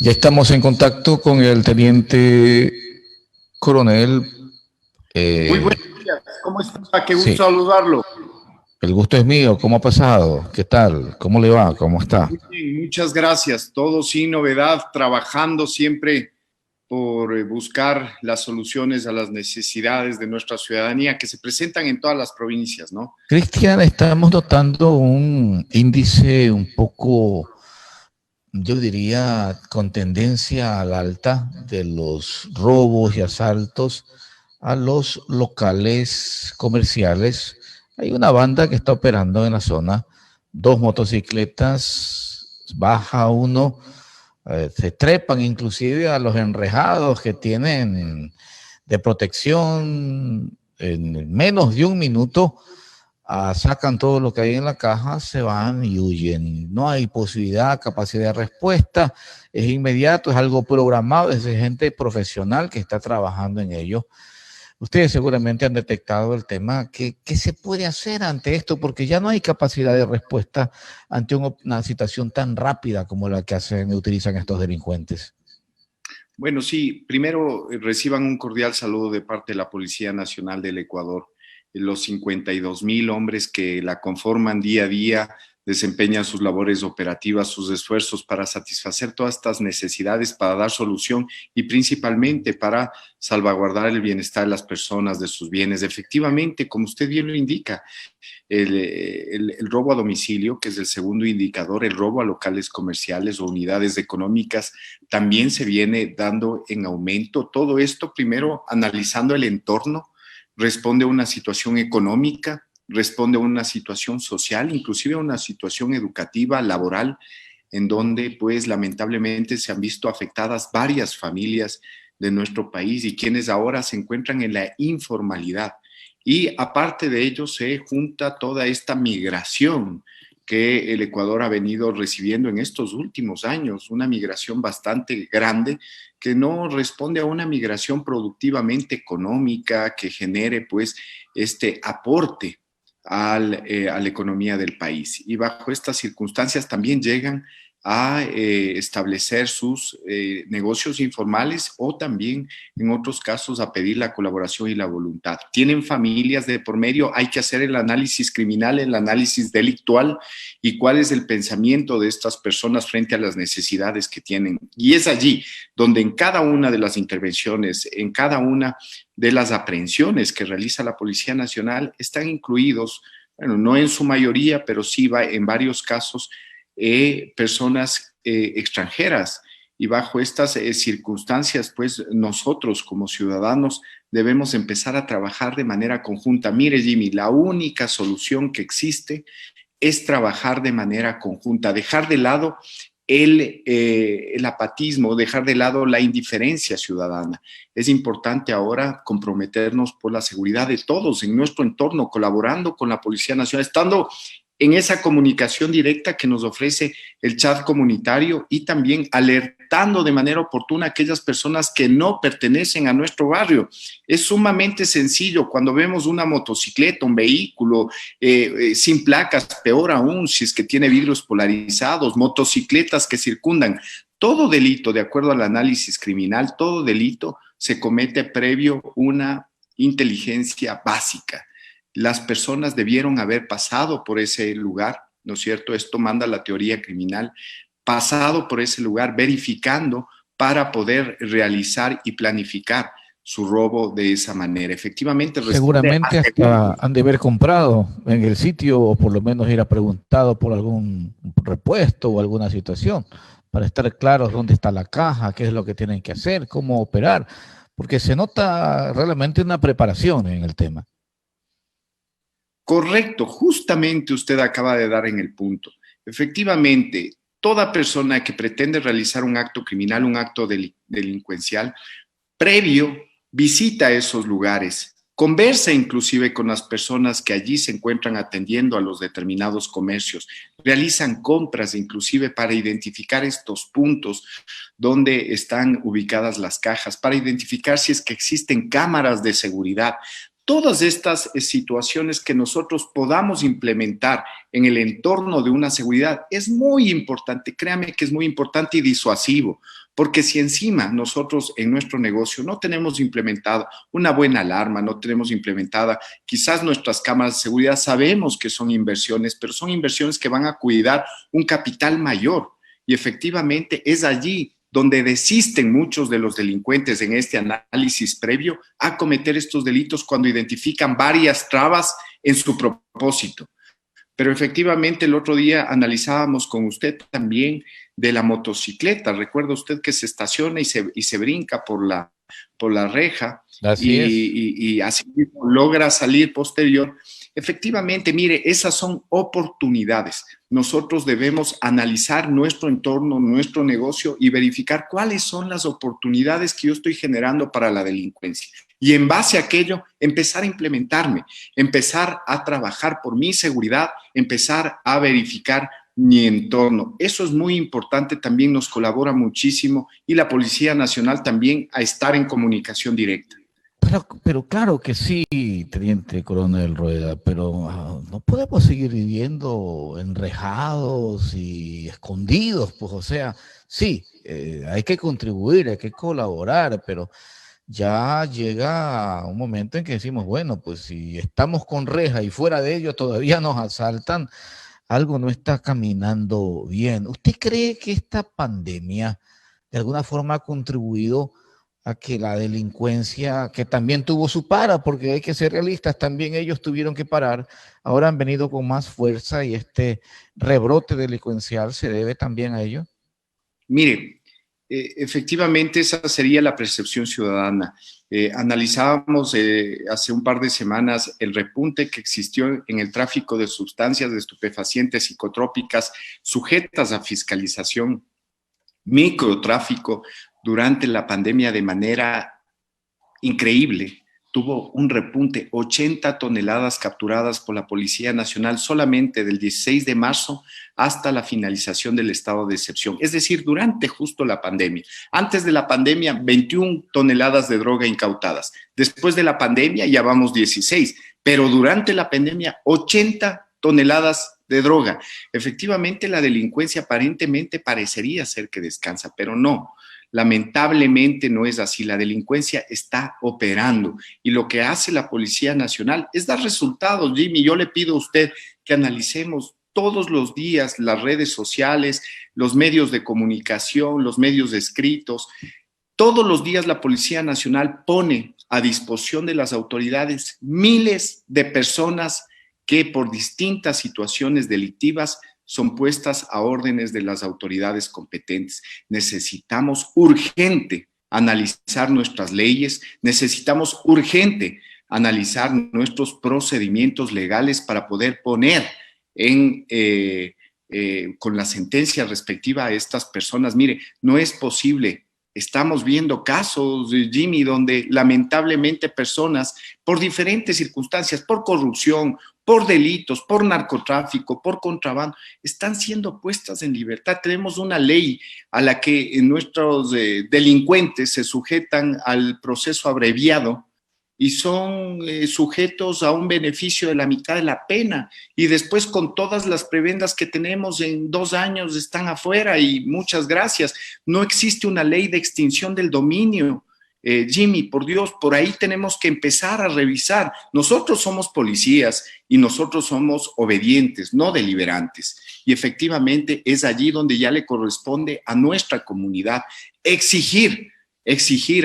Ya estamos en contacto con el teniente coronel. Muy buenos días, ¿cómo está? Qué Sí, gusto saludarlo. el gusto es mío. ¿Cómo ha pasado? ¿Qué tal? ¿Cómo le va? ¿Cómo está? Muy bien, muchas gracias. Todo sin novedad, trabajando siempre por buscar las soluciones a las necesidades de nuestra ciudadanía que se presentan en todas las provincias, ¿no? Cristian, estamos notando un índice un poco, yo diría, con tendencia al alta de los robos y asaltos a los locales comerciales. Hay una banda que está operando en la zona, dos motocicletas, baja uno, se trepan inclusive a los enrejados que tienen de protección en menos de un minuto. Sacan todo lo que hay en la caja, se van y huyen. No hay posibilidad, capacidad de respuesta, es inmediato, es algo programado, es de gente profesional que está trabajando en ello. Ustedes seguramente han detectado el tema. ¿Qué se puede hacer ante esto? Porque ya no hay capacidad de respuesta ante una situación tan rápida como la que utilizan estos delincuentes. Bueno, sí, primero reciban un cordial saludo de parte de la Policía Nacional del Ecuador. Los 52,000 hombres que la conforman día a día desempeñan sus labores operativas, sus esfuerzos para satisfacer todas estas necesidades, para dar solución y principalmente para salvaguardar el bienestar de las personas, de sus bienes. Efectivamente, como usted bien lo indica, el robo a domicilio, que es el segundo indicador, el robo a locales comerciales o unidades económicas, también se viene dando en aumento. Todo esto, primero, analizando el entorno, responde a una situación económica, responde a una situación social, inclusive a una situación educativa, laboral, en donde, pues, lamentablemente se han visto afectadas varias familias de nuestro país y quienes ahora se encuentran en la informalidad. Y aparte de ello se junta toda esta migración que el Ecuador ha venido recibiendo en estos últimos años, una migración bastante grande que no responde a una migración productivamente económica que genere pues este aporte a la economía del país. Y bajo estas circunstancias también llegan a establecer sus negocios informales o también en otros casos a pedir la colaboración y la voluntad. Tienen familias de por medio, hay que hacer el análisis criminal, el análisis delictual y cuál es el pensamiento de estas personas frente a las necesidades que tienen. Y es allí donde en cada una de las intervenciones, en cada una de las aprehensiones que realiza la Policía Nacional, están incluidos, bueno, no en su mayoría, pero sí va en varios casos, personas extranjeras. Y bajo estas circunstancias, pues nosotros como ciudadanos debemos empezar a trabajar de manera conjunta. Mire, Jimmy, la única solución que existe es trabajar de manera conjunta, dejar de lado el apatismo, dejar de lado la indiferencia ciudadana. Es importante ahora comprometernos por la seguridad de todos en nuestro entorno, colaborando con la Policía Nacional, estando en esa comunicación directa que nos ofrece el chat comunitario y también alertando de manera oportuna a aquellas personas que no pertenecen a nuestro barrio. Es sumamente sencillo cuando vemos una motocicleta, un vehículo sin placas, peor aún si es que tiene vidrios polarizados, motocicletas que circundan. Todo delito, de acuerdo al análisis criminal, todo delito se comete previo una inteligencia básica. Las personas debieron haber pasado por ese lugar, ¿no es cierto? Esto manda la teoría criminal, pasado por ese lugar, verificando para poder realizar y planificar su robo de esa manera. Efectivamente, responde Seguramente a hasta han de haber comprado en el sitio o por lo menos ir a preguntado por algún repuesto o alguna situación para estar claros dónde está la caja, qué es lo que tienen que hacer, cómo operar, porque se nota realmente una preparación en el tema. Correcto, justamente usted acaba de dar en el punto. Efectivamente, toda persona que pretende realizar un acto criminal, un acto delincuencial, previo visita esos lugares, conversa inclusive con las personas que allí se encuentran atendiendo a los determinados comercios, realizan compras inclusive para identificar estos puntos donde están ubicadas las cajas, para identificar si es que existen cámaras de seguridad. Todas estas situaciones que nosotros podamos implementar en el entorno de una seguridad es muy importante, créame que es muy importante y disuasivo, Porque si encima nosotros en nuestro negocio no tenemos implementada una buena alarma, no tenemos implementada quizás nuestras cámaras de seguridad, sabemos que son inversiones, pero son inversiones que van a cuidar un capital mayor. Y efectivamente es allí donde desisten muchos de los delincuentes en este análisis previo a cometer estos delitos cuando identifican varias trabas en su propósito. Pero efectivamente el otro día analizábamos con usted también de la motocicleta. Recuerda usted que se estaciona y se brinca por la reja y así logra salir posterior. Efectivamente, mire, esas son oportunidades. Nosotros debemos analizar nuestro entorno, nuestro negocio y verificar cuáles son las oportunidades que yo estoy generando para la delincuencia. Y en base a aquello, empezar a implementarme, empezar a trabajar por mi seguridad, empezar a verificar mi entorno. Eso es muy importante, también nos colabora muchísimo y la Policía Nacional también a estar en comunicación directa. Pero claro que sí, Teniente Coronel Rueda, pero no podemos seguir viviendo enrejados y escondidos, pues, o sea, sí, hay que contribuir, hay que colaborar, pero ya llega un momento en que decimos, bueno, pues si estamos con reja y fuera de ello todavía nos asaltan, algo no está caminando bien. ¿Usted cree que esta pandemia de alguna forma ha contribuido a que la delincuencia, que también tuvo su para, porque hay que ser realistas, también ellos tuvieron que parar, ahora han venido con más fuerza y este rebrote delincuencial se debe también a ello? Mire, efectivamente esa sería la percepción ciudadana. Analizábamos hace un par de semanas el repunte que existió en el tráfico de sustancias de estupefacientes psicotrópicas sujetas a fiscalización, microtráfico durante la pandemia de manera increíble. Tuvo un repunte, 80 toneladas capturadas por la Policía Nacional solamente del 16 de marzo hasta la finalización del estado de excepción. Es decir, durante justo la pandemia. Antes de la pandemia, 21 toneladas de droga incautadas. Después de la pandemia ya vamos 16, pero durante la pandemia 80 toneladas de droga. Efectivamente, la delincuencia aparentemente parecería ser que descansa, pero no. Lamentablemente no es así, la delincuencia está operando y lo que hace la Policía Nacional es dar resultados. Jimmy, yo le pido a usted que analicemos todos los días las redes sociales, los medios de comunicación, los medios escritos. Todos los días la Policía Nacional pone a disposición de las autoridades miles de personas que por distintas situaciones delictivas son puestas a órdenes de las autoridades competentes. Necesitamos urgente analizar nuestras leyes, necesitamos urgente analizar nuestros procedimientos legales para poder poner con la sentencia respectiva a estas personas. Mire, no es posible. Estamos viendo casos, Jimmy, donde lamentablemente personas, por diferentes circunstancias, por corrupción, por delitos, por narcotráfico, por contrabando, están siendo puestas en libertad. Tenemos una ley a la que nuestros delincuentes se sujetan al proceso abreviado y son sujetos a un beneficio de la mitad de la pena y después con todas las prebendas que tenemos en 2 años están afuera y muchas gracias. No existe una ley de extinción del dominio. Jimmy, por Dios, por ahí tenemos que empezar a revisar. Nosotros somos policías y nosotros somos obedientes, no deliberantes. Y efectivamente es allí donde ya le corresponde a nuestra comunidad exigir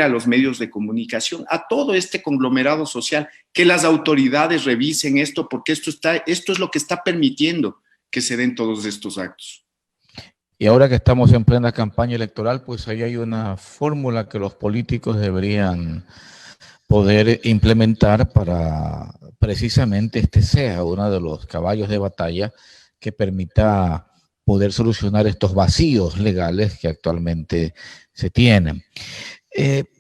a los medios de comunicación, a todo este conglomerado social, que las autoridades revisen esto, porque esto es lo que está permitiendo que se den todos estos actos. Y ahora que estamos en plena campaña electoral, pues ahí hay una fórmula que los políticos deberían poder implementar para precisamente este sea uno de los caballos de batalla que permita poder solucionar estos vacíos legales que actualmente se tienen.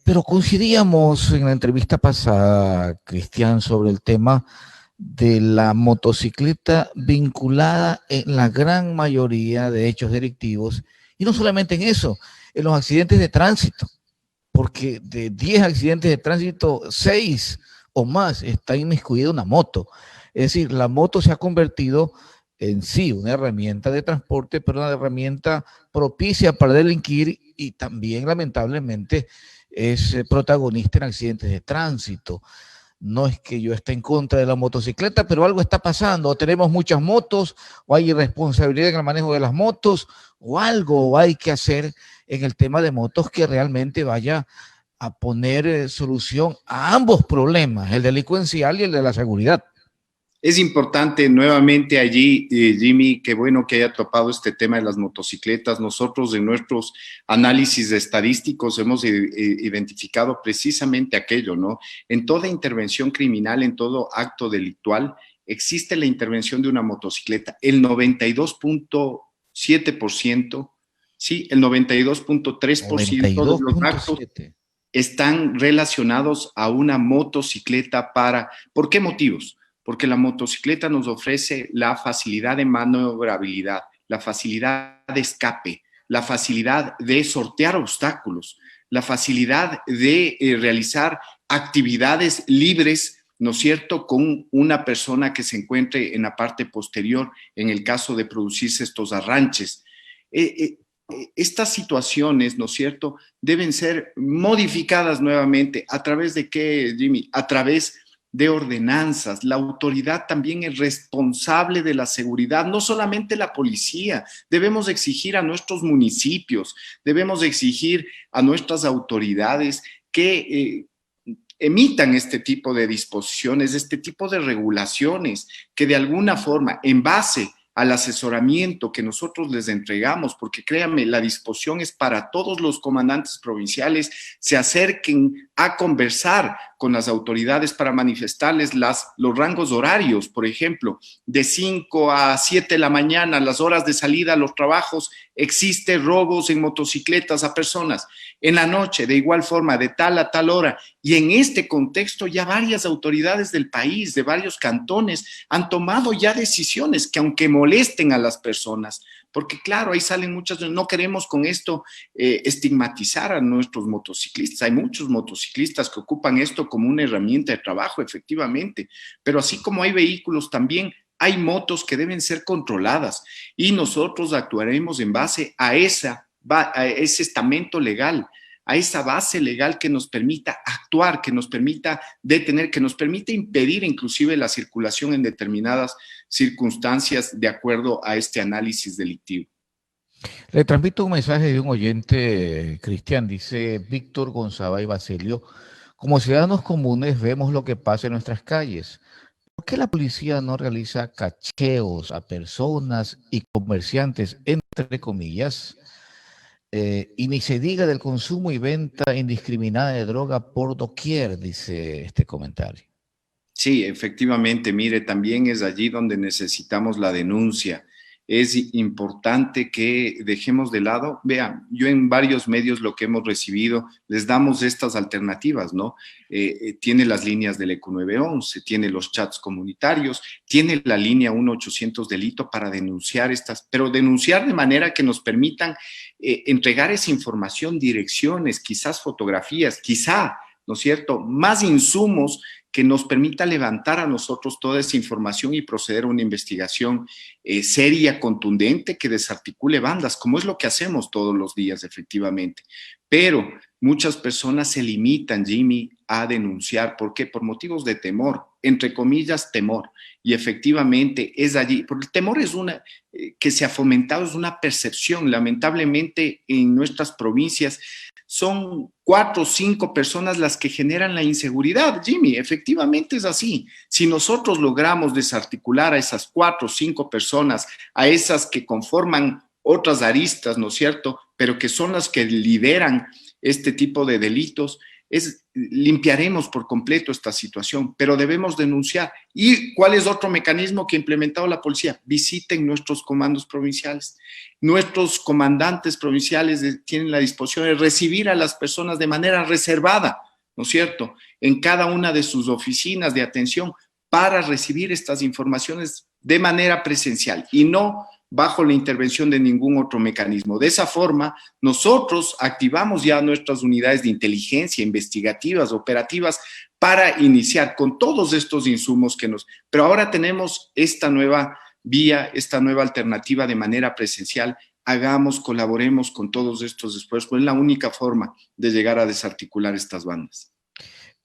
Pero coincidíamos en la entrevista pasada, Cristian, sobre el tema de la motocicleta vinculada en la gran mayoría de hechos delictivos, y no solamente en eso, en los accidentes de tránsito, porque de 10 accidentes de tránsito, 6 o más está inmiscuida una moto. Es decir, la moto se ha convertido en sí una herramienta de transporte, pero una herramienta propicia para delinquir y también lamentablemente es protagonista en accidentes de tránsito. No es que yo esté en contra de la motocicleta, pero algo está pasando, o tenemos muchas motos, o hay irresponsabilidad en el manejo de las motos, o algo hay que hacer en el tema de motos que realmente vaya a poner solución a ambos problemas, el delincuencial y el de la seguridad. Es importante nuevamente allí, Jimmy, qué bueno que haya topado este tema de las motocicletas. Nosotros en nuestros análisis estadísticos hemos identificado precisamente aquello, ¿no? En toda intervención criminal, en todo acto delictual, existe la intervención de una motocicleta. El 92.7%, sí, el 92.3% de los actos están relacionados a una motocicleta ¿por qué motivos? Porque la motocicleta nos ofrece la facilidad de maniobrabilidad, la facilidad de escape, la facilidad de sortear obstáculos, la facilidad de realizar actividades libres, ¿no es cierto?, con una persona que se encuentre en la parte posterior, en el caso de producirse estos arranches. Estas situaciones, ¿no es cierto?, deben ser modificadas nuevamente. ¿A través de qué, Jimmy? A través de ordenanzas. La autoridad también es responsable de la seguridad, no solamente la policía. Debemos exigir a nuestros municipios, debemos exigir a nuestras autoridades que emitan este tipo de disposiciones, este tipo de regulaciones, que de alguna forma, en base al asesoramiento que nosotros les entregamos, porque créanme, la disposición es para todos los comandantes provinciales, se acerquen a conversar con las autoridades para manifestarles los rangos horarios, por ejemplo, de 5 a 7 de la mañana, las horas de salida a los trabajos, existe robos en motocicletas a personas. En la noche, de igual forma, de tal a tal hora. Y en este contexto ya varias autoridades del país, de varios cantones, han tomado ya decisiones que aunque molesten a las personas, porque claro, ahí salen muchas, no queremos con esto estigmatizar a nuestros motociclistas. Hay muchos motociclistas que ocupan esto como una herramienta de trabajo, efectivamente, pero así como hay vehículos, también hay motos que deben ser controladas y nosotros actuaremos en base a ese estamento legal, a esa base legal que nos permita actuar, que nos permita detener, que nos permita impedir inclusive la circulación en determinadas circunstancias de acuerdo a este análisis delictivo. Le transmito un mensaje de un oyente, Cristian, dice Víctor González y Basilio: como ciudadanos comunes vemos lo que pasa en nuestras calles. ¿Por qué la policía no realiza cacheos a personas y comerciantes, entre comillas? Y ni se diga del consumo y venta indiscriminada de droga por doquier, dice este comentario. Sí, efectivamente, mire, también es allí donde necesitamos la denuncia. Es importante que dejemos de lado, vean, yo en varios medios lo que hemos recibido, les damos estas alternativas, ¿no? Tiene las líneas del ECO 911, tiene los chats comunitarios, tiene la línea 1-800 delito para denunciar pero denunciar de manera que nos permitan entregar esa información, direcciones, quizás fotografías, quizá, ¿no es cierto?, más insumos que nos permita levantar a nosotros toda esa información y proceder a una investigación seria, contundente, que desarticule bandas, como es lo que hacemos todos los días, efectivamente. Pero muchas personas se limitan, Jimmy, a denunciar. ¿Por qué? Por motivos de temor, entre comillas, temor. Y efectivamente es allí, porque el temor es que se ha fomentado, es una percepción. Lamentablemente en nuestras provincias son 4 o 5 personas las que generan la inseguridad, Jimmy, efectivamente es así. Si nosotros logramos desarticular a esas 4 o 5 personas, a esas que conforman otras aristas, ¿no es cierto?, pero que son las que lideran este tipo de delitos, limpiaremos por completo esta situación, pero debemos denunciar. ¿Y cuál es otro mecanismo que ha implementado la policía? Visiten nuestros comandos provinciales. Nuestros comandantes provinciales tienen la disposición de recibir a las personas de manera reservada, ¿no es cierto?, en cada una de sus oficinas de atención para recibir estas informaciones de manera presencial y no bajo la intervención de ningún otro mecanismo. De esa forma, nosotros activamos ya nuestras unidades de inteligencia, investigativas, operativas, para iniciar con todos estos insumos pero ahora tenemos esta nueva vía, esta nueva alternativa de manera presencial hagamos, colaboremos con todos estos esfuerzos, pues es la única forma de llegar a desarticular estas bandas.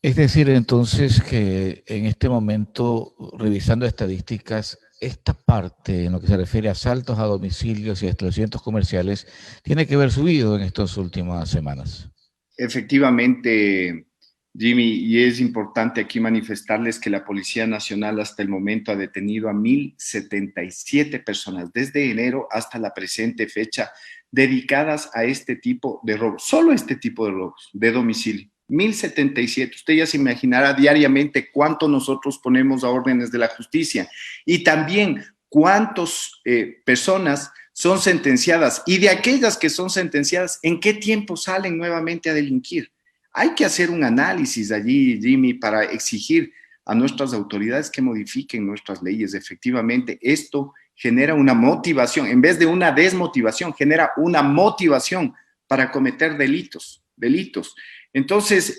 Es decir, entonces que en este momento, revisando estadísticas, esta parte en lo que se refiere a asaltos a domicilios y establecimientos comerciales tiene que haber subido en estas últimas semanas. Efectivamente, Jimmy, y es importante aquí manifestarles que la Policía Nacional hasta el momento ha detenido a 1,077 personas desde enero hasta la presente fecha dedicadas a este tipo de robos, solo este tipo de robos de domicilio. 1,077. Usted ya se imaginará diariamente cuánto nosotros ponemos a órdenes de la justicia y también cuántas personas son sentenciadas y de aquellas que son sentenciadas, ¿en qué tiempo salen nuevamente a delinquir? Hay que hacer un análisis allí, Jimmy, para exigir a nuestras autoridades que modifiquen nuestras leyes. Efectivamente, esto genera una motivación, en vez de una desmotivación, genera una motivación para cometer delitos. Entonces,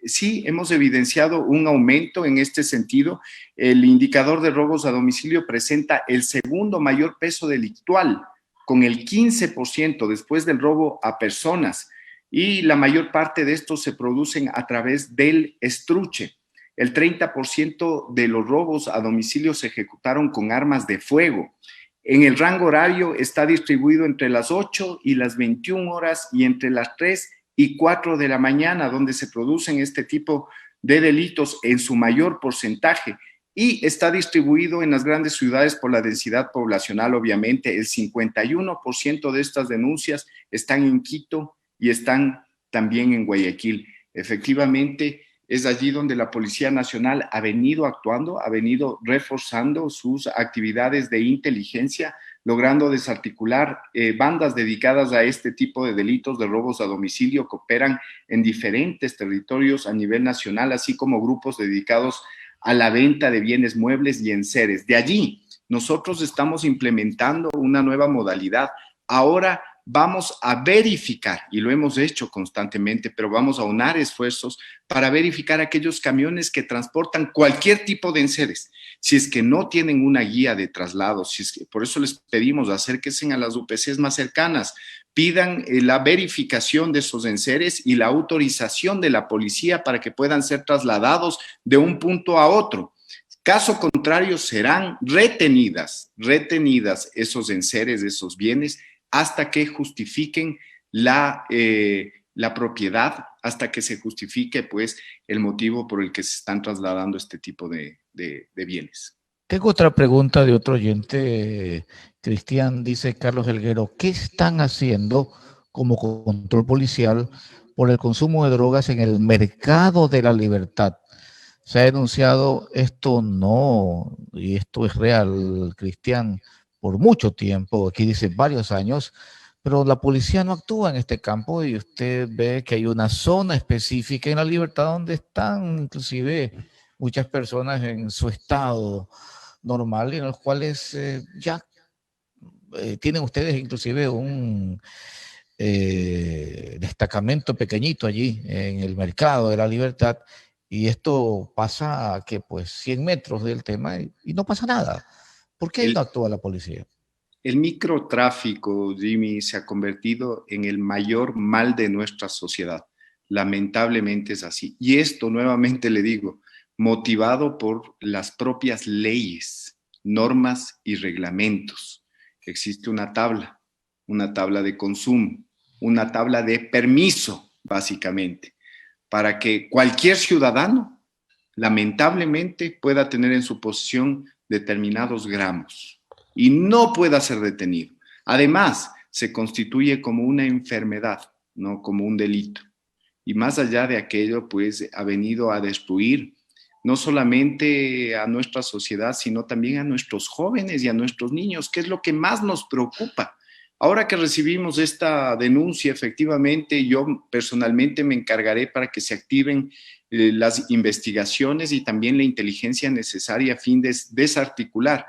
sí, hemos evidenciado un aumento en este sentido. El indicador de robos a domicilio presenta el segundo mayor peso delictual, con el 15% después del robo a personas. Y la mayor parte de estos se producen a través del estruche. El 30% de los robos a domicilio se ejecutaron con armas de fuego. En el rango horario está distribuido entre las 8 y las 21 horas y entre las 3 y 4 de la mañana, donde se producen este tipo de delitos en su mayor porcentaje. Y está distribuido en las grandes ciudades por la densidad poblacional, obviamente. El 51% de estas denuncias están en Quito y están también en Guayaquil. Efectivamente, es allí donde la Policía Nacional ha venido actuando, ha venido reforzando sus actividades de inteligencia, logrando desarticular bandas dedicadas a este tipo de delitos de robos a domicilio que operan en diferentes territorios a nivel nacional, así como grupos dedicados a la venta de bienes muebles y enseres. De allí, nosotros estamos implementando una nueva modalidad. Ahora vamos a verificar, y lo hemos hecho constantemente, pero vamos a unar esfuerzos para verificar aquellos camiones que transportan cualquier tipo de enseres. Si es que no tienen una guía de traslado, por eso les pedimos acérquense a las UPCs más cercanas, pidan la verificación de esos enseres y la autorización de la policía para que puedan ser trasladados de un punto a otro. Caso contrario, serán retenidas esos enseres, esos bienes, hasta que justifiquen la propiedad, hasta que se justifique pues el motivo por el que se están trasladando este tipo de bienes. Tengo otra pregunta de otro oyente, Cristian, dice Carlos Helguero, ¿qué están haciendo como control policial por el consumo de drogas en el mercado de la libertad? Se ha denunciado esto no, y esto es real, Cristian, por mucho tiempo, aquí dice varios años, pero la policía no actúa en este campo y usted ve que hay una zona específica en la libertad donde están inclusive muchas personas en su estado normal y en los cuales ya tienen ustedes inclusive un destacamento pequeñito allí en el mercado de la libertad y esto pasa a que pues 100 metros del tema y no pasa nada. ¿Por qué no actúa la policía? El microtráfico, Jimmy, se ha convertido en el mayor mal de nuestra sociedad. Lamentablemente es así. Y esto, nuevamente le digo, motivado por las propias leyes, normas y reglamentos. Existe una tabla de consumo, una tabla de permiso, básicamente, para que cualquier ciudadano, lamentablemente, pueda tener en su posesión determinados gramos y no pueda ser detenido. Además, se constituye como una enfermedad, no como un delito. Y más allá de aquello, pues ha venido a destruir no solamente a nuestra sociedad, sino también a nuestros jóvenes y a nuestros niños, que es lo que más nos preocupa. Ahora que recibimos esta denuncia, efectivamente, yo personalmente me encargaré para que se activen las investigaciones y también la inteligencia necesaria a fin de desarticular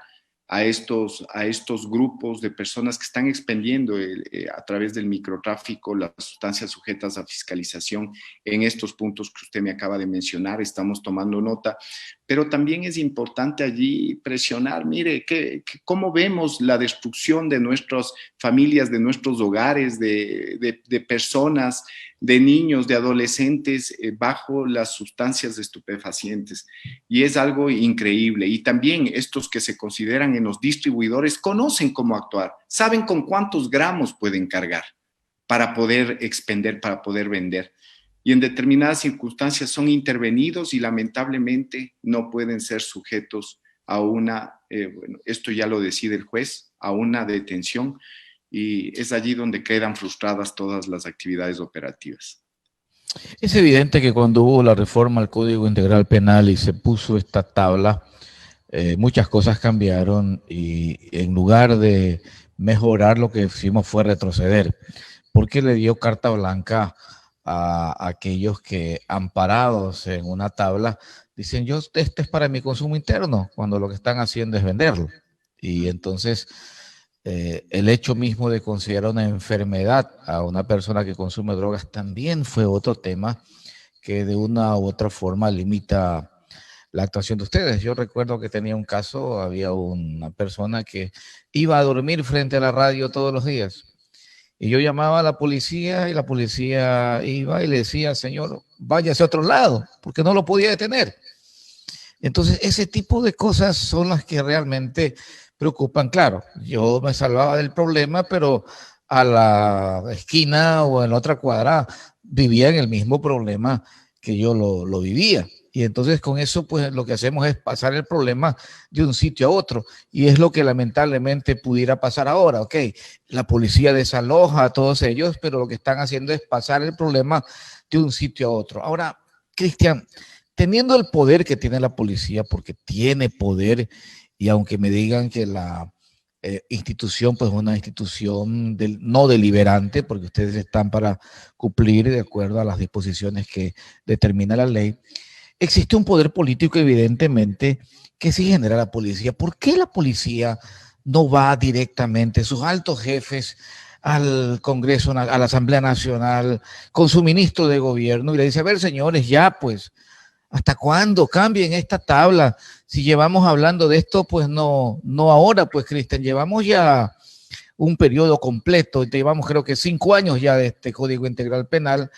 a estos grupos de personas que están expendiendo a través del microtráfico las sustancias sujetas a fiscalización en estos puntos que usted me acaba de mencionar. Estamos tomando nota, pero también es importante allí presionar, mire, cómo vemos la destrucción de nuestras familias, de nuestros hogares, de personas, de niños, de adolescentes bajo las sustancias estupefacientes. Y es algo increíble. Y también estos que se consideran en los distribuidores conocen cómo actuar, saben con cuántos gramos pueden cargar para poder expender, para poder vender. Y en determinadas circunstancias son intervenidos y lamentablemente no pueden ser sujetos a una, bueno, esto ya lo decide el juez, a una detención, y es allí donde quedan frustradas todas las actividades operativas. Es evidente que cuando hubo la reforma al Código Integral Penal y se puso esta tabla, muchas cosas cambiaron y en lugar de mejorar lo que hicimos fue retroceder, porque le dio carta blanca a aquellos que, amparados en una tabla, dicen, yo, este es para mi consumo interno, cuando lo que están haciendo es venderlo. Y entonces el hecho mismo de considerar una enfermedad a una persona que consume drogas también fue otro tema que de una u otra forma limita la actuación de ustedes. Yo recuerdo que tenía un caso, había una persona que iba a dormir frente a la radio todos los días. Y yo llamaba a la policía y la policía iba y le decía, señor, váyase a otro lado, porque no lo podía detener. Entonces, ese tipo de cosas son las que realmente preocupan. Claro, yo me salvaba del problema, pero a la esquina o en la otra cuadra vivía en el mismo problema que yo lo vivía. Y entonces con eso, pues lo que hacemos es pasar el problema de un sitio a otro. Y es lo que lamentablemente pudiera pasar ahora. Ok, la policía desaloja a todos ellos, pero lo que están haciendo es pasar el problema de un sitio a otro. Ahora, Cristian, teniendo el poder que tiene la policía, porque tiene poder, y aunque me digan que la institución, pues una institución no deliberante, porque ustedes están para cumplir de acuerdo a las disposiciones que determina la ley, existe un poder político evidentemente que sí genera la policía. ¿Por qué la policía no va directamente, sus altos jefes, al Congreso, a la Asamblea Nacional, con su ministro de gobierno y le dice, a ver, señores, ya pues, ¿hasta cuándo cambien esta tabla? Si llevamos hablando de esto, pues no ahora, pues, Cristian, llevamos ya un periodo completo, llevamos creo que 5 años ya de este Código Integral Penal,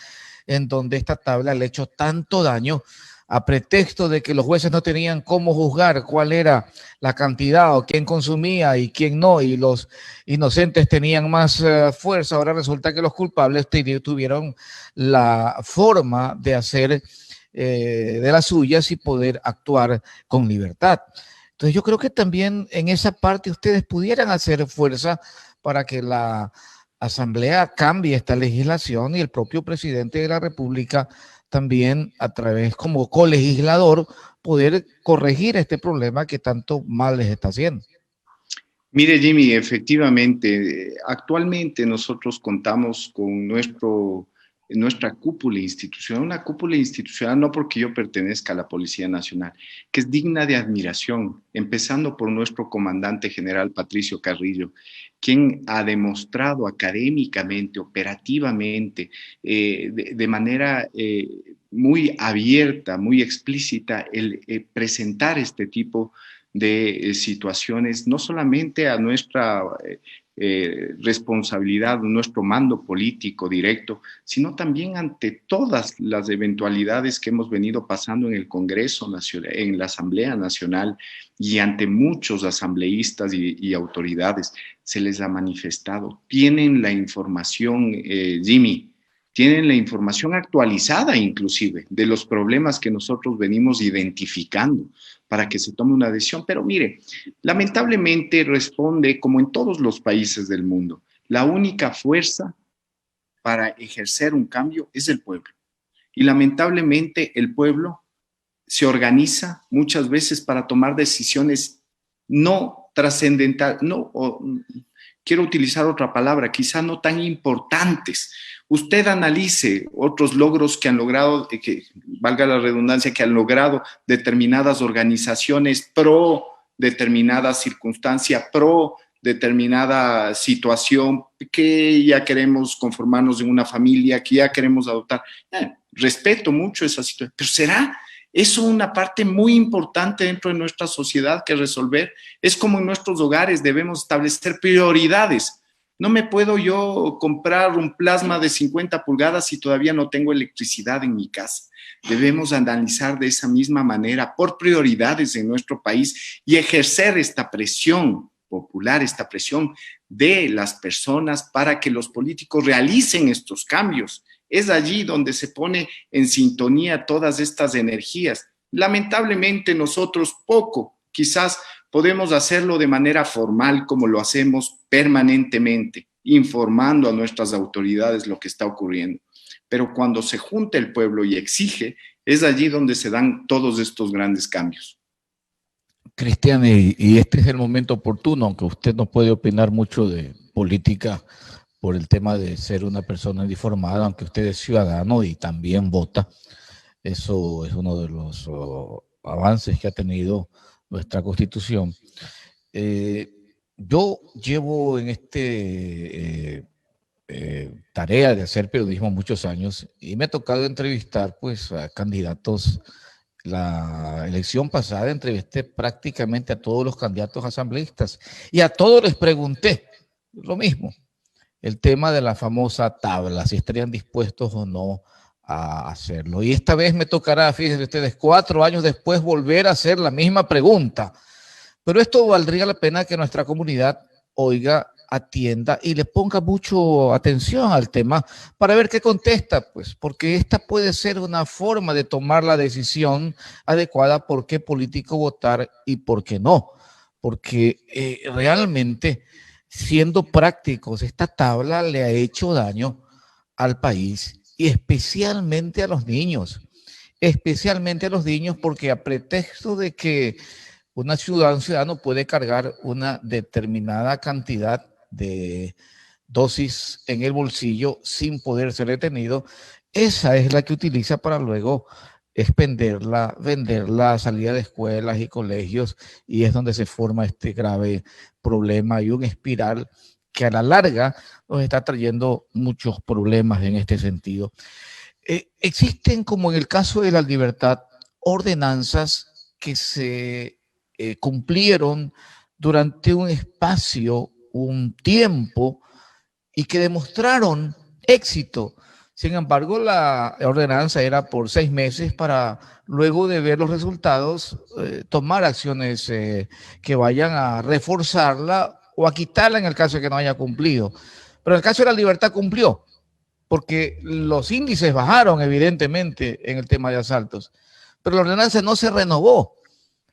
en donde esta tabla le ha hecho tanto daño a pretexto de que los jueces no tenían cómo juzgar cuál era la cantidad o quién consumía y quién no, y los inocentes tenían más fuerza. Ahora resulta que los culpables tuvieron la forma de hacer de las suyas y poder actuar con libertad. Entonces yo creo que también en esa parte ustedes pudieran hacer fuerza para que la Asamblea cambie esta legislación y el propio presidente de la República también a través como colegislador poder corregir este problema que tanto mal les está haciendo. Mire, Jimmy, efectivamente, actualmente nosotros contamos con nuestra cúpula institucional, una cúpula institucional no porque yo pertenezca a la Policía Nacional, que es digna de admiración, empezando por nuestro comandante general Patricio Carrillo, quien ha demostrado académicamente, operativamente, de manera muy abierta, muy explícita, el presentar este tipo de situaciones, no solamente a nuestra responsabilidad, nuestro mando político directo, sino también ante todas las eventualidades que hemos venido pasando en el Congreso Nacional, en la Asamblea Nacional y ante muchos asambleístas y autoridades. Se les ha manifestado. Tienen la información, Jimmy, tienen la información actualizada inclusive de los problemas que nosotros venimos identificando para que se tome una decisión. Pero mire, lamentablemente responde, como en todos los países del mundo, la única fuerza para ejercer un cambio es el pueblo. Y lamentablemente el pueblo se organiza muchas veces para tomar decisiones no trascendentales, quiero utilizar otra palabra, quizá no tan importantes. Usted analice otros logros que han logrado, que valga la redundancia, que han logrado determinadas organizaciones pro determinada circunstancia, pro determinada situación, que ya queremos conformarnos en una familia, que ya queremos adoptar. Respeto mucho esa situación, pero ¿será eso una parte muy importante dentro de nuestra sociedad que resolver? Es como en nuestros hogares, debemos establecer prioridades. No me puedo yo comprar un plasma de 50 pulgadas si todavía no tengo electricidad en mi casa. Debemos analizar de esa misma manera por prioridades en nuestro país y ejercer esta presión popular, esta presión de las personas para que los políticos realicen estos cambios. Es allí donde se pone en sintonía todas estas energías. Lamentablemente nosotros poco, quizás podemos hacerlo de manera formal como lo hacemos permanentemente, informando a nuestras autoridades lo que está ocurriendo. Pero cuando se junta el pueblo y exige, es allí donde se dan todos estos grandes cambios. Cristian, y este es el momento oportuno, aunque usted no puede opinar mucho de política por el tema de ser una persona informada, aunque usted es ciudadano y también vota. Eso es uno de los avances que ha tenido nuestra Constitución. Yo llevo en tarea de hacer periodismo muchos años y me ha tocado entrevistar pues a candidatos. La elección pasada entrevisté prácticamente a todos los candidatos asambleístas y a todos les pregunté lo mismo, el tema de la famosa tabla, si estarían dispuestos o no a hacerlo. Y esta vez me tocará, fíjense ustedes, 4 años después volver a hacer la misma pregunta. Pero esto valdría la pena que nuestra comunidad oiga, atienda y le ponga mucho atención al tema para ver qué contesta, pues, porque esta puede ser una forma de tomar la decisión adecuada por qué político votar y por qué no. Porque realmente, siendo prácticos, esta tabla le ha hecho daño al país y especialmente a los niños. Especialmente a los niños porque a pretexto de que un ciudadano puede cargar una determinada cantidad de dosis en el bolsillo sin poder ser detenido, esa es la que utiliza para luego expenderla, venderla, salida de escuelas y colegios, y es donde se forma este grave problema y un espiral que a la larga nos está trayendo muchos problemas en este sentido. Existen, como en el caso de la libertad, ordenanzas que se cumplieron durante un espacio, un tiempo, y que demostraron éxito. Sin embargo, la ordenanza era por 6 meses para luego de ver los resultados, tomar acciones que vayan a reforzarla o a quitarla en el caso de que no haya cumplido. Pero en el caso de la libertad cumplió, porque los índices bajaron evidentemente en el tema de asaltos, pero la ordenanza no se renovó.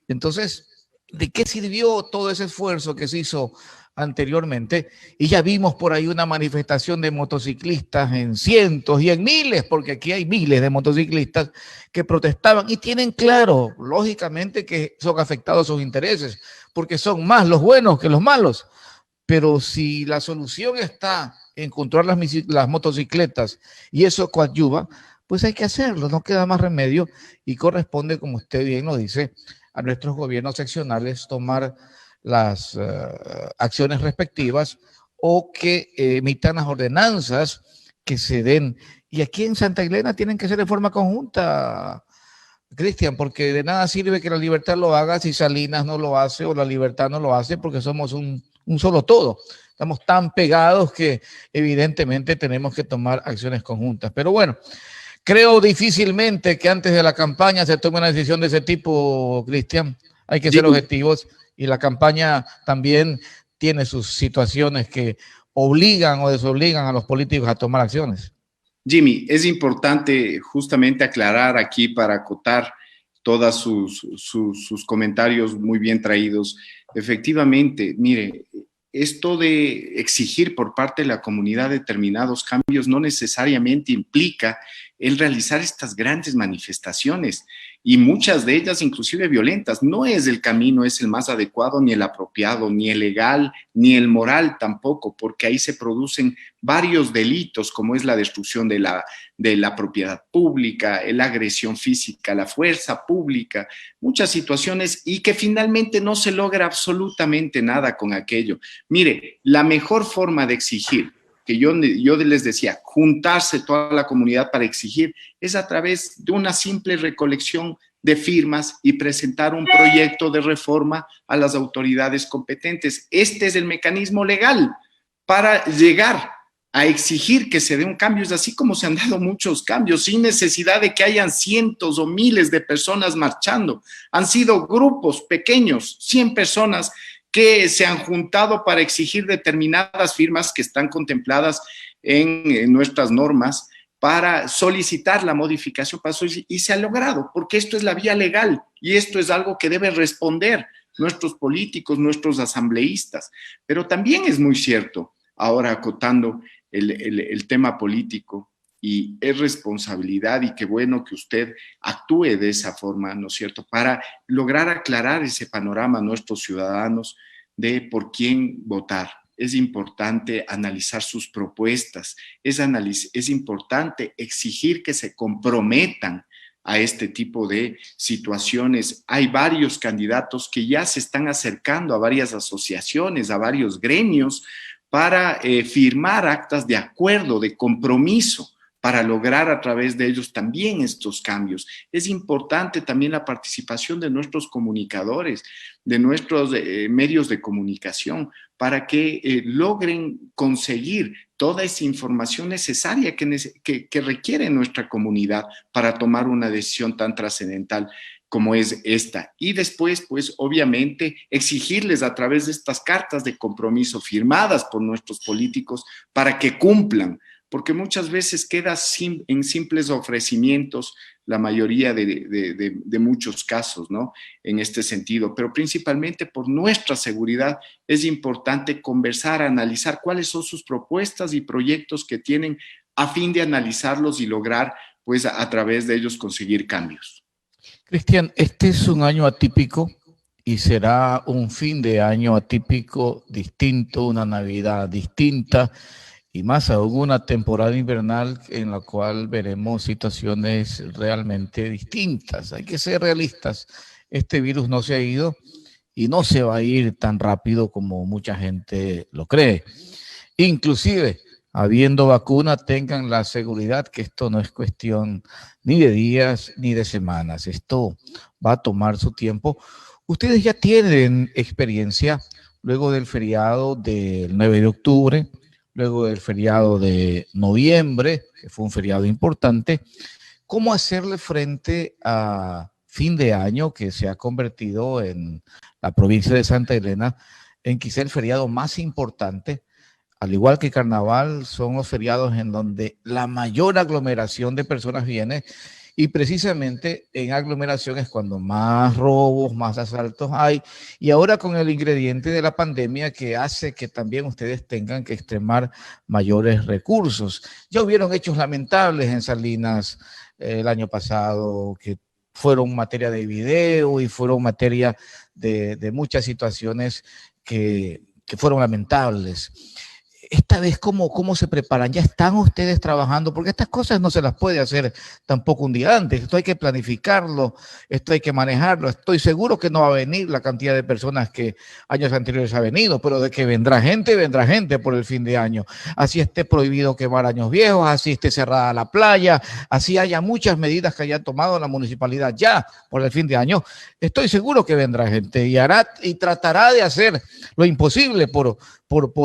Entonces, ¿de qué sirvió todo ese esfuerzo que se hizo anteriormente? Y ya vimos por ahí una manifestación de motociclistas en cientos y en miles, porque aquí hay miles de motociclistas que protestaban y tienen claro, lógicamente, que son afectados sus intereses, porque son más los buenos que los malos. Pero si la solución está en controlar las motocicletas y eso coadyuva, pues hay que hacerlo, no queda más remedio y corresponde, como usted bien lo dice, a nuestros gobiernos seccionales tomar las acciones respectivas o que emitan las ordenanzas que se den. Y aquí en Santa Elena tienen que ser de forma conjunta, Cristian, porque de nada sirve que la libertad lo haga si Salinas no lo hace o la libertad no lo hace, porque somos un solo todo. Estamos tan pegados que evidentemente tenemos que tomar acciones conjuntas. Pero bueno, creo difícilmente que antes de la campaña se tome una decisión de ese tipo, Cristian. Hay que ser objetivos y la campaña también tiene sus situaciones que obligan o desobligan a los políticos a tomar acciones. Jimmy, es importante justamente aclarar aquí para acotar todos sus comentarios muy bien traídos. Efectivamente, mire, esto de exigir por parte de la comunidad determinados cambios no necesariamente implica el realizar estas grandes manifestaciones. y muchas de ellas inclusive violentas. No es el camino, es el más adecuado, ni el apropiado, ni el legal, ni el moral tampoco, porque ahí se producen varios delitos, como es la destrucción de la propiedad pública, la agresión física, la fuerza pública, muchas situaciones, y que finalmente no se logra absolutamente nada con aquello. Mire, la mejor forma de exigir, que yo les decía, juntarse toda la comunidad para exigir, es a través de una simple recolección de firmas y presentar un proyecto de reforma a las autoridades competentes. Este es el mecanismo legal para llegar a exigir que se dé un cambio. Es así como se han dado muchos cambios, sin necesidad de que hayan cientos o miles de personas marchando. Han sido grupos pequeños, 100 personas, que se han juntado para exigir determinadas firmas que están contempladas en nuestras normas para solicitar la modificación, y se ha logrado, porque esto es la vía legal y esto es algo que deben responder nuestros políticos, nuestros asambleístas. Pero también es muy cierto, ahora acotando el tema político, y es responsabilidad, y qué bueno que usted actúe de esa forma, ¿no es cierto?, para lograr aclarar ese panorama a nuestros ciudadanos de por quién votar. Es importante analizar sus propuestas, es importante exigir que se comprometan a este tipo de situaciones. Hay varios candidatos que ya se están acercando a varias asociaciones, a varios gremios, para firmar actas de acuerdo, de compromiso, para lograr a través de ellos también estos cambios. Es importante también la participación de nuestros comunicadores, de nuestros medios de comunicación, para que logren conseguir toda esa información necesaria que requiere nuestra comunidad para tomar una decisión tan trascendental como es esta. Y después, pues, obviamente, exigirles a través de estas cartas de compromiso firmadas por nuestros políticos para que cumplan, porque muchas veces queda en simples ofrecimientos la mayoría de muchos casos, ¿no?, en este sentido. Pero principalmente por nuestra seguridad es importante conversar, analizar cuáles son sus propuestas y proyectos que tienen, a fin de analizarlos y lograr, pues, a través de ellos conseguir cambios. Cristian, este es un año atípico y será un fin de año atípico, distinto, una Navidad distinta, y más aún una temporada invernal en la cual veremos situaciones realmente distintas. Hay que ser realistas. Este virus no se ha ido y no se va a ir tan rápido como mucha gente lo cree. Inclusive, habiendo vacuna, tengan la seguridad que esto no es cuestión ni de días ni de semanas. Esto va a tomar su tiempo. Ustedes ya tienen experiencia luego del feriado del 9 de octubre, luego del feriado de noviembre, que fue un feriado importante. ¿Cómo hacerle frente a fin de año, que se ha convertido en la provincia de Santa Elena en quizá el feriado más importante? Al igual que Carnaval, son los feriados en donde la mayor aglomeración de personas viene, y precisamente en aglomeración es cuando más robos, más asaltos hay, y ahora con el ingrediente de la pandemia que hace que también ustedes tengan que extremar mayores recursos. Ya hubieron hechos lamentables en Salinas el año pasado, que fueron materia de video y fueron materia de muchas situaciones que fueron lamentables. Esta vez, ¿cómo se preparan? ¿Ya están ustedes trabajando? Porque estas cosas no se las puede hacer tampoco un día antes. Esto hay que planificarlo, esto hay que manejarlo. Estoy seguro que no va a venir la cantidad de personas que años anteriores ha venido, pero de que vendrá gente por el fin de año. Así esté prohibido quemar años viejos, así esté cerrada la playa, así haya muchas medidas que haya tomado la municipalidad ya por el fin de año. Estoy seguro que vendrá gente y hará y tratará de hacer lo imposible por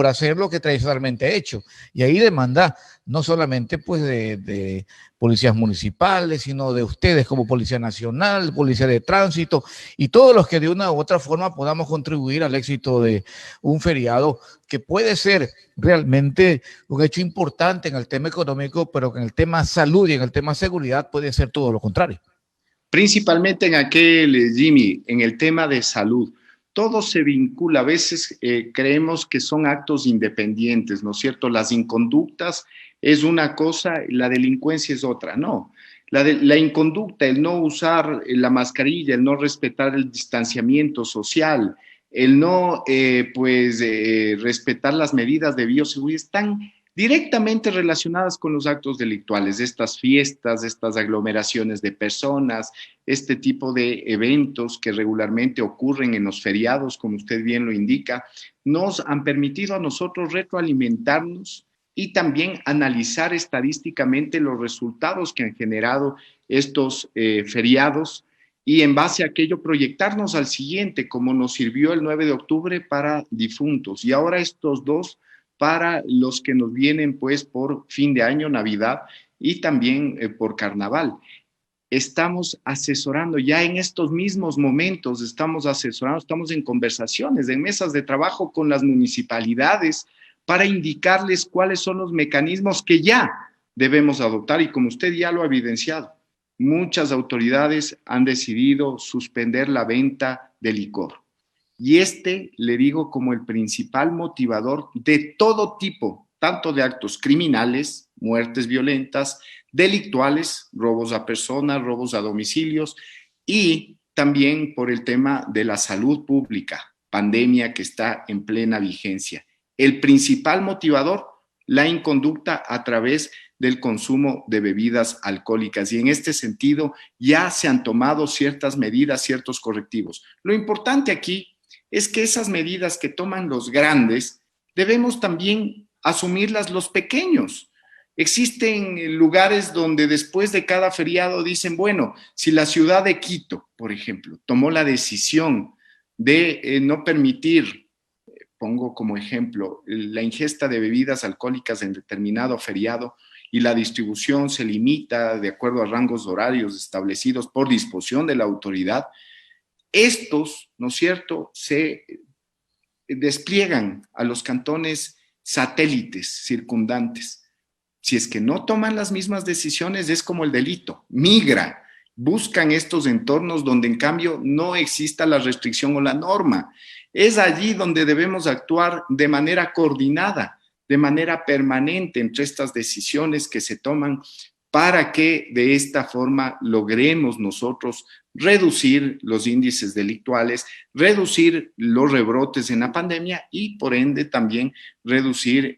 hacer lo que tradicionalmente ha hecho. Y ahí demanda no solamente pues de policías municipales, sino de ustedes como Policía Nacional, Policía de Tránsito y todos los que de una u otra forma podamos contribuir al éxito de un feriado que puede ser realmente un hecho importante en el tema económico, pero que en el tema salud y en el tema seguridad puede ser todo lo contrario. Principalmente en aquel, Jimmy, en el tema de salud. Todo se vincula, a veces creemos que son actos independientes, ¿no es cierto? Las inconductas es una cosa, la delincuencia es otra, no. La inconducta, el no usar la mascarilla, el no respetar el distanciamiento social, el no respetar las medidas de bioseguridad están directamente relacionadas con los actos delictuales, estas fiestas, estas aglomeraciones de personas, este tipo de eventos que regularmente ocurren en los feriados, como usted bien lo indica, nos han permitido a nosotros retroalimentarnos y también analizar estadísticamente los resultados que han generado estos feriados y en base a aquello proyectarnos al siguiente, como nos sirvió el 9 de octubre para difuntos y ahora estos dos para los que nos vienen pues por fin de año, Navidad y también por Carnaval. Estamos asesorando ya en estos mismos momentos, estamos asesorando, estamos en conversaciones, en mesas de trabajo con las municipalidades para indicarles cuáles son los mecanismos que ya debemos adoptar y como usted ya lo ha evidenciado, muchas autoridades han decidido suspender la venta de licor. Y le digo, como el principal motivador de todo tipo, tanto de actos criminales, muertes violentas, delictuales, robos a personas, robos a domicilios y también por el tema de la salud pública, pandemia que está en plena vigencia. El principal motivador, la inconducta a través del consumo de bebidas alcohólicas. Y en este sentido ya se han tomado ciertas medidas, ciertos correctivos. Lo importante aquí es que esas medidas que toman los grandes debemos también asumirlas los pequeños. Existen lugares donde después de cada feriado dicen, bueno, si la ciudad de Quito, por ejemplo, tomó la decisión de no permitir, pongo como ejemplo, la ingesta de bebidas alcohólicas en determinado feriado y la distribución se limita de acuerdo a rangos horarios establecidos por disposición de la autoridad, estos, ¿no es cierto?, se despliegan a los cantones satélites circundantes. Si es que no toman las mismas decisiones, es como el delito, migra, buscan estos entornos donde en cambio no exista la restricción o la norma. Es allí donde debemos actuar de manera coordinada, de manera permanente entre estas decisiones que se toman para que de esta forma logremos nosotros reducir los índices delictuales, reducir los rebrotes en la pandemia y por ende también reducir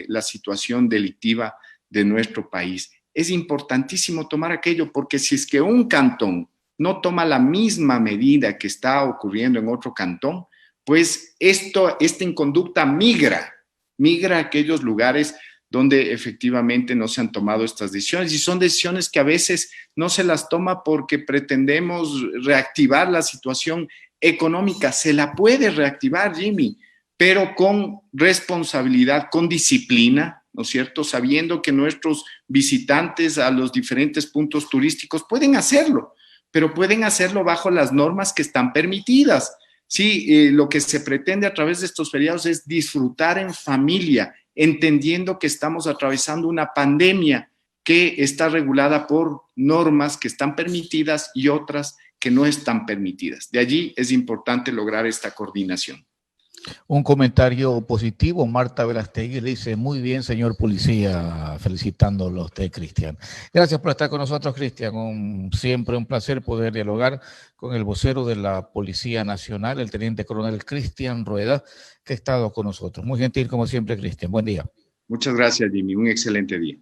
la situación delictiva de nuestro país. Es importantísimo tomar aquello porque si es que un cantón no toma la misma medida que está ocurriendo en otro cantón, pues esta inconducta migra a aquellos lugares donde efectivamente no se han tomado estas decisiones y son decisiones que a veces no se las toma porque pretendemos reactivar la situación económica. Se la puede reactivar, Jimmy, pero con responsabilidad, con disciplina, ¿no es cierto? Sabiendo que nuestros visitantes a los diferentes puntos turísticos pueden hacerlo, pero pueden hacerlo bajo las normas que están permitidas. Sí, lo que se pretende a través de estos feriados es disfrutar en familia, entendiendo que estamos atravesando una pandemia que está regulada por normas que están permitidas y otras que no están permitidas. De allí es importante lograr esta coordinación. Un comentario positivo, Marta Velastegui le dice, muy bien, señor policía, felicitándolo a usted, Cristian. Gracias por estar con nosotros, Cristian. Siempre un placer poder dialogar con el vocero de la Policía Nacional, el teniente coronel Cristian Rueda, que ha estado con nosotros. Muy gentil, como siempre, Cristian. Buen día. Muchas gracias, Jimmy. Un excelente día.